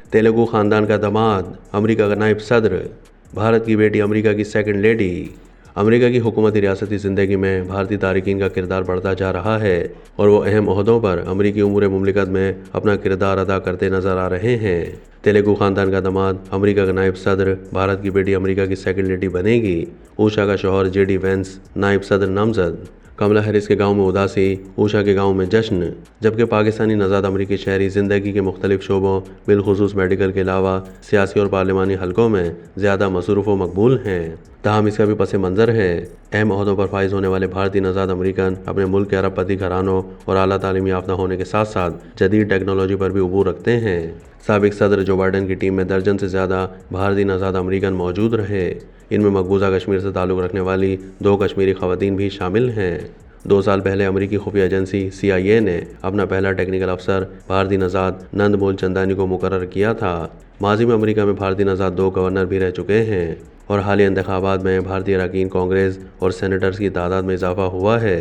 तेलुगु खानदान का दामाद, अमेरिका का नायब सदर, भारत की बेटी अमेरिका की सेकंड लेडी। अमेरिका की हुकूमती रियासती ज़िंदगी में भारतीय तारकीन का किरदार बढ़ता जा रहा है और वो अहम ओहदों पर अमेरिकी उमूर मुमलिकत में अपना किरदार अदा करते नजर आ रहे हैं। तेलुगु खानदान का दामाद, अमेरिका का नायब सदर, भारत की बेटी अमेरिका की सेकंड लेडी बनेगी। ऊषा का शौहर जेडी वेंस नायब सदर नामजद। कमला हैरिस के गांव में उदासी, ऊषा के गांव में जश्न। जबकि पाकिस्तानी नज़ाद अमरीकी शहरी ज़िंदगी के मुख्तलिफ शोबों बिलखुसूस मेडिकल के अलावा सियासी और पार्लिमानी हलकों में ज़्यादा मसरूफ़ व मकबूल हैं। ताहम इसका भी पस मंज़र है। अहम ओहदों पर फाइज होने वाले भारतीय नज़ाद अमरीकन अपने मुल्क के अरबपति घरानों और आला तालीम याफ्ता होने के साथ साथ जदीद टेक्नोलॉजी पर भी उबूर रखते हैं। साबिक सदर जो बाइडन की टीम में दर्जन से ज़्यादा भारतीय नज़ाद अमरीकन मौजूद रहे। इनमें मकबूजा कश्मीर से ताल्लुक़ रखने वाली 2 कश्मीरी ख़वातीन भी शामिल हैं। 2 साल पहले अमेरिकी खुफिया एजेंसी CIA ने अपना पहला टेक्निकल अफसर भारतीय नज़ाद नंद मूलचंदानी को मुकर्रर किया था। माजी में अमेरिका में भारतीय नज़ाद 2 गवर्नर भी रह चुके हैं और हालिया इंतखाबात में भारतीय अरकान कांग्रेस और सेनेटर्स की तादाद में इजाफा हुआ है।